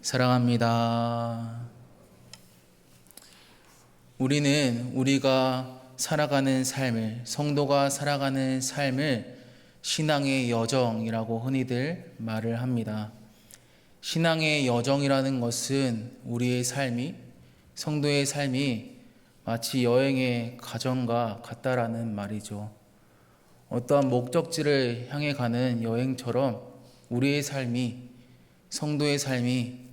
사랑합니다. 우리는 우리가 살아가는 삶을, 성도가 살아가는 삶을 신앙의 여정이라고 흔히들 말을 합니다. 신앙의 여정이라는 것은 우리의 삶이, 성도의 삶이 마치 여행의 과정과 같다라는 말이죠. 어떠한 목적지를 향해 가는 여행처럼 우리의 삶이, 성도의 삶이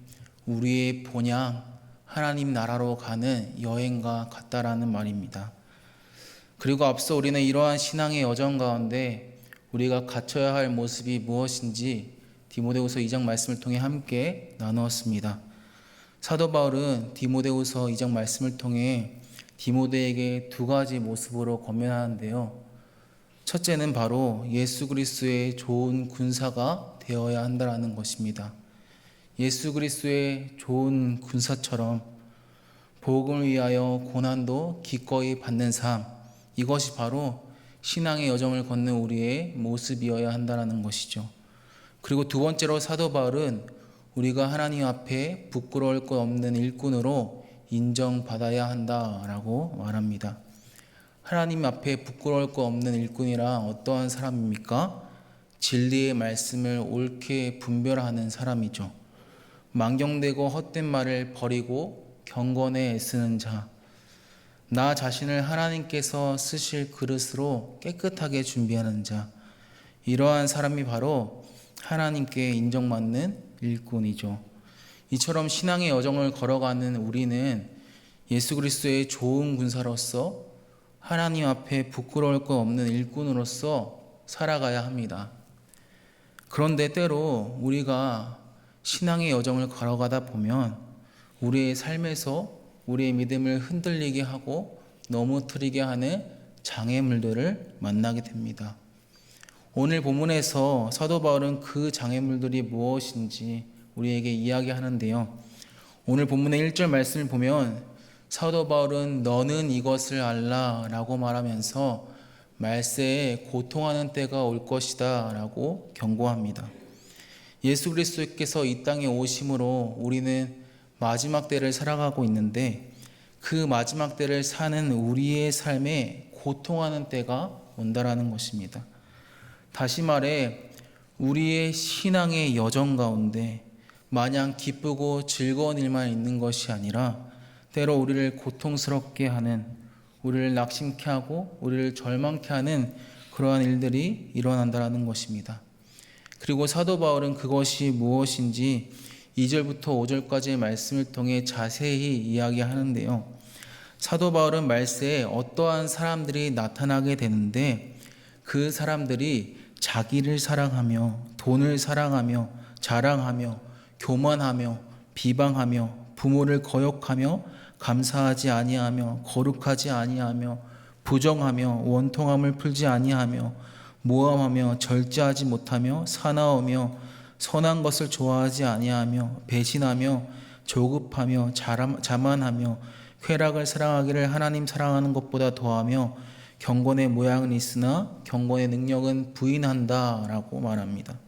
우리의 본향, 하나님 나라로 가는 여행과 같다라는 말입니다. 그리고 앞서 우리는 이러한 신앙의 여정 가운데 우리가 갖춰야 할 모습이 무엇인지 디모데후서 2장 말씀을 통해 함께 나누었습니다. 사도 바울은 디모데후서 2장 말씀을 통해 디모데에게 두 가지 모습으로 권면하는데요. 첫째는 바로 예수 그리스도의 좋은 군사가 되어야 한다는 것입니다. 예수 그리스도의 좋은 군사처럼 복음을 위하여 고난도 기꺼이 받는 삶, 이것이 바로 신앙의 여정을 걷는 우리의 모습이어야 한다는 것이죠. 그리고 두 번째로 사도 바울은 우리가 하나님 앞에 부끄러울 것 없는 일꾼으로 인정받아야 한다라고 말합니다. 하나님 앞에 부끄러울 것 없는 일꾼이라 어떠한 사람입니까? 진리의 말씀을 옳게 분별하는 사람이죠. 망령되고 헛된 말을 버리고 경건에 애쓰는 자, 나 자신을 하나님께서 쓰실 그릇으로 깨끗하게 준비하는 자, 이러한 사람이 바로 하나님께 인정받는 일꾼이죠. 이처럼 신앙의 여정을 걸어가는 우리는 예수 그리스도의 좋은 군사로서 하나님 앞에 부끄러울 것 없는 일꾼으로서 살아가야 합니다. 그런데 때로 우리가 신앙의 여정을 걸어가다 보면 우리의 삶에서 우리의 믿음을 흔들리게 하고 넘어뜨리게 하는 장애물들을 만나게 됩니다. 오늘 본문에서 사도 바울은 그 장애물들이 무엇인지 우리에게 이야기하는데요. 오늘 본문의 1절 말씀을 보면 사도 바울은 너는 이것을 알라 라고 말하면서 말세에 고통하는 때가 올 것이다 라고 경고합니다. 예수 그리스도께서 이 땅에 오심으로 우리는 마지막 때를 살아가고 있는데 그 마지막 때를 사는 우리의 삶에 고통하는 때가 온다라는 것입니다. 다시 말해 우리의 신앙의 여정 가운데 마냥 기쁘고 즐거운 일만 있는 것이 아니라 때로 우리를 고통스럽게 하는, 우리를 낙심케 하고 우리를 절망케 하는 그러한 일들이 일어난다는 것입니다. 그리고 사도 바울은 그것이 무엇인지 2절부터 5절까지의 말씀을 통해 자세히 이야기하는데요. 사도 바울은 말세에 어떠한 사람들이 나타나게 되는데 그 사람들이 자기를 사랑하며 돈을 사랑하며 자랑하며 교만하며 비방하며 부모를 거역하며 감사하지 아니하며 거룩하지 아니하며 부정하며 원통함을 풀지 아니하며 모함하며 절제하지 못하며 사나우며 선한 것을 좋아하지 아니하며 배신하며 조급하며 자만하며 쾌락을 사랑하기를 하나님 사랑하는 것보다 더하며 경건의 모양은 있으나 경건의 능력은 부인한다 라고 말합니다.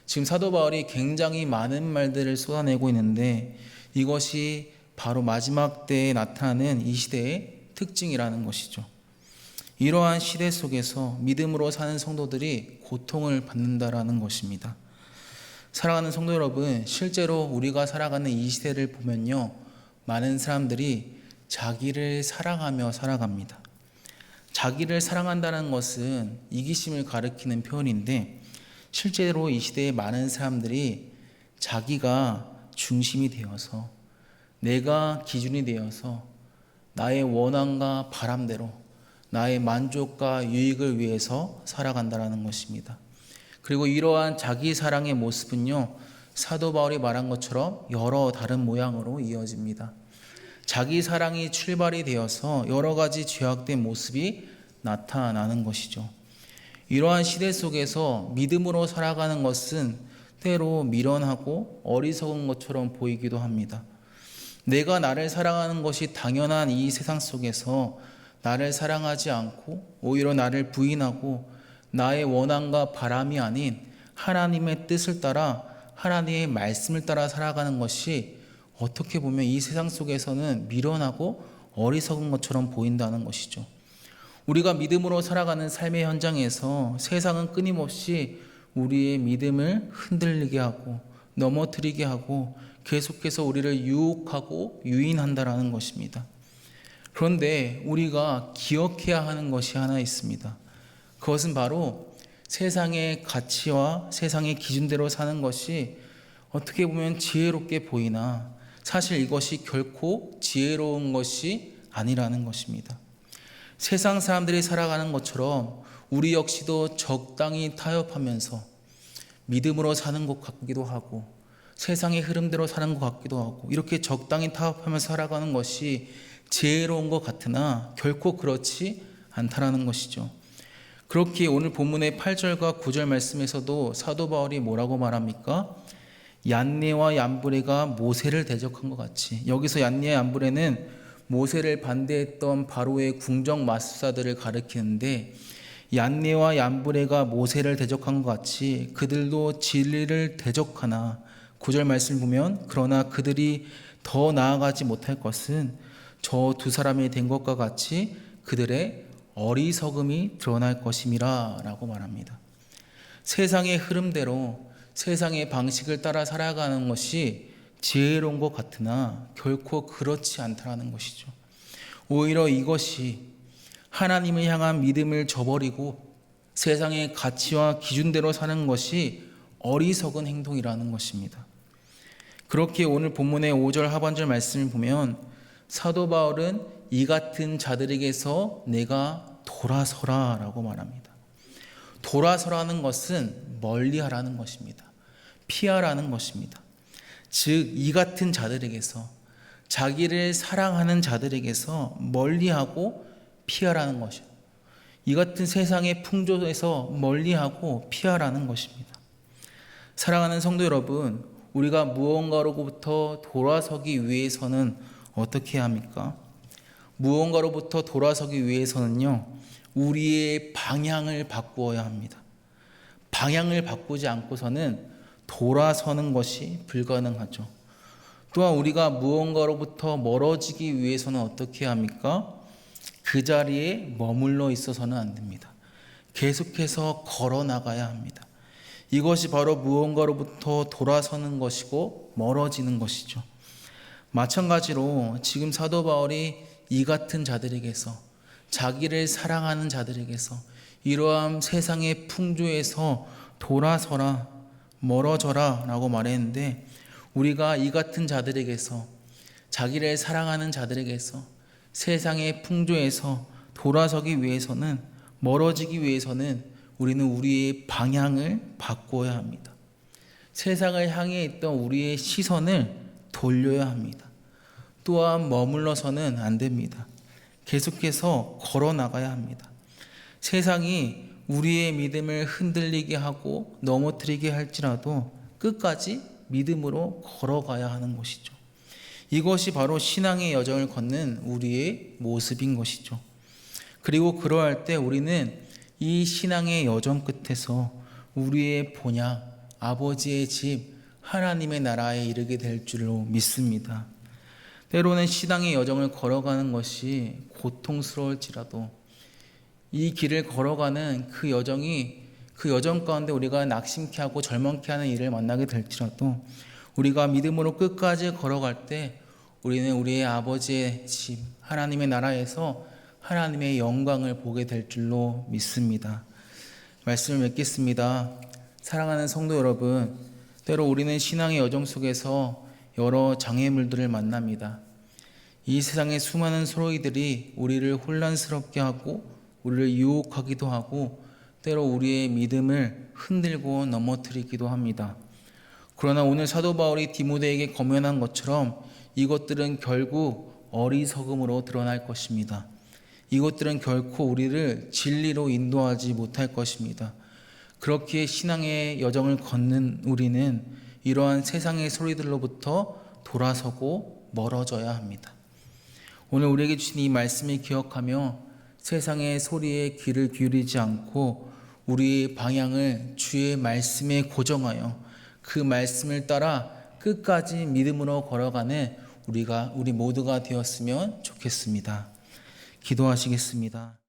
지금 사도 바울이 굉장히 많은 말들을 쏟아내고 있는데 이것이 바로 마지막 때에 나타나는 이 시대의 특징이라는 것이죠. 이러한 시대 속에서 믿음으로 사는 성도들이 고통을 받는다라는 것입니다. 사랑하는 성도 여러분, 실제로 우리가 살아가는 이 시대를 보면요, 많은 사람들이 자기를 사랑하며 살아갑니다. 자기를 사랑한다는 것은 이기심을 가리키는 표현인데 실제로 이 시대에 많은 사람들이 자기가 중심이 되어서, 내가 기준이 되어서 나의 원함과 바람대로 나의 만족과 유익을 위해서 살아간다는 것입니다. 그리고 이러한 자기 사랑의 모습은요, 사도 바울이 말한 것처럼 여러 다른 모양으로 이어집니다. 자기 사랑이 출발이 되어서 여러 가지 죄악된 모습이 나타나는 것이죠. 이러한 시대 속에서 믿음으로 살아가는 것은 때로 미련하고 어리석은 것처럼 보이기도 합니다. 내가 나를 사랑하는 것이 당연한 이 세상 속에서 나를 사랑하지 않고 오히려 나를 부인하고 나의 원함과 바람이 아닌 하나님의 뜻을 따라 하나님의 말씀을 따라 살아가는 것이 어떻게 보면 이 세상 속에서는 미련하고 어리석은 것처럼 보인다는 것이죠. 우리가 믿음으로 살아가는 삶의 현장에서 세상은 끊임없이 우리의 믿음을 흔들리게 하고 넘어뜨리게 하고 계속해서 우리를 유혹하고 유인한다라는 것입니다. 그런데 우리가 기억해야 하는 것이 하나 있습니다. 그것은 바로 세상의 가치와 세상의 기준대로 사는 것이 어떻게 보면 지혜롭게 보이나 사실 이것이 결코 지혜로운 것이 아니라는 것입니다. 세상 사람들이 살아가는 것처럼 우리 역시도 적당히 타협하면서 믿음으로 사는 것 같기도 하고 세상의 흐름대로 사는 것 같기도 하고 이렇게 적당히 타협하면서 살아가는 것이 지혜로운 것 같으나 결코 그렇지 않다라는 것이죠. 그렇게 오늘 본문의 8절과 9절 말씀에서도 사도 바울이 뭐라고 말합니까? 얀네와 얀브레가 모세를 대적한 것 같이, 여기서 얀네와 얀브레는 모세를 반대했던 바로의 궁정 마술사들을 가리키는데, 얀네와 얀브레가 모세를 대적한 것 같이 그들도 진리를 대적하나 9절 말씀을 보면 그러나 그들이 더 나아가지 못할 것은 저 두 사람이 된 것과 같이 그들의 어리석음이 드러날 것임이라 라고 말합니다. 세상의 흐름대로 세상의 방식을 따라 살아가는 것이 지혜로운 것 같으나 결코 그렇지 않다는 것이죠. 오히려 이것이 하나님을 향한 믿음을 저버리고 세상의 가치와 기준대로 사는 것이 어리석은 행동이라는 것입니다. 그렇게 오늘 본문의 5절 하반절 말씀을 보면 사도 바울은 이 같은 자들에게서 내가 돌아서라 라고 말합니다. 돌아서라는 것은 멀리하라는 것입니다. 피하라는 것입니다. 즉 이 같은 자들에게서, 자기를 사랑하는 자들에게서 멀리하고 피하라는 것이요. 이 같은 세상의 풍조에서 멀리하고 피하라는 것입니다. 사랑하는 성도 여러분, 우리가 무언가로부터 돌아서기 위해서는 어떻게 해야 합니까? 무언가로부터 돌아서기 위해서는요, 우리의 방향을 바꾸어야 합니다. 방향을 바꾸지 않고서는 돌아서는 것이 불가능하죠. 또한 우리가 무언가로부터 멀어지기 위해서는 어떻게 해야 합니까? 그 자리에 머물러 있어서는 안 됩니다. 계속해서 걸어 나가야 합니다. 이것이 바로 무언가로부터 돌아서는 것이고 멀어지는 것이죠. 마찬가지로 지금 사도 바울이 이 같은 자들에게서, 자기를 사랑하는 자들에게서 이러한 세상의 풍조에서 돌아서라, 멀어져라 라고 말했는데, 우리가 이 같은 자들에게서, 자기를 사랑하는 자들에게서 세상의 풍조에서 돌아서기 위해서는, 멀어지기 위해서는 우리는 우리의 방향을 바꿔야 합니다. 세상을 향해 있던 우리의 시선을 돌려야 합니다. 또한 머물러서는 안 됩니다. 계속해서 걸어 나가야 합니다. 세상이 우리의 믿음을 흔들리게 하고 넘어뜨리게 할지라도 끝까지 믿음으로 걸어가야 하는 것이죠. 이것이 바로 신앙의 여정을 걷는 우리의 모습인 것이죠. 그리고 그러할 때 우리는 이 신앙의 여정 끝에서 우리의 본향, 아버지의 집, 하나님의 나라에 이르게 될 줄로 믿습니다. 때로는 신앙의 여정을 걸어가는 것이 고통스러울지라도 이 길을 걸어가는 그 여정이, 그 여정 가운데 우리가 낙심케 하고 절망케 하는 일을 만나게 될지라도 우리가 믿음으로 끝까지 걸어갈 때 우리는 우리의 아버지의 집, 하나님의 나라에서 하나님의 영광을 보게 될 줄로 믿습니다. 말씀을 맺겠습니다. 사랑하는 성도 여러분, 때로 우리는 신앙의 여정 속에서 여러 장애물들을 만납니다. 이 세상의 수많은 소리들이 우리를 혼란스럽게 하고 우리를 유혹하기도 하고 때로 우리의 믿음을 흔들고 넘어뜨리기도 합니다. 그러나 오늘 사도 바울이 디모데에게 권면한 것처럼 이것들은 결국 어리석음으로 드러날 것입니다. 이것들은 결코 우리를 진리로 인도하지 못할 것입니다. 그렇기에 신앙의 여정을 걷는 우리는 이러한 세상의 소리들로부터 돌아서고 멀어져야 합니다. 오늘 우리에게 주신 이 말씀을 기억하며 세상의 소리에 귀를 기울이지 않고 우리의 방향을 주의 말씀에 고정하여 그 말씀을 따라 끝까지 믿음으로 걸어가는 우리 모두가 되었으면 좋겠습니다. 기도하시겠습니다.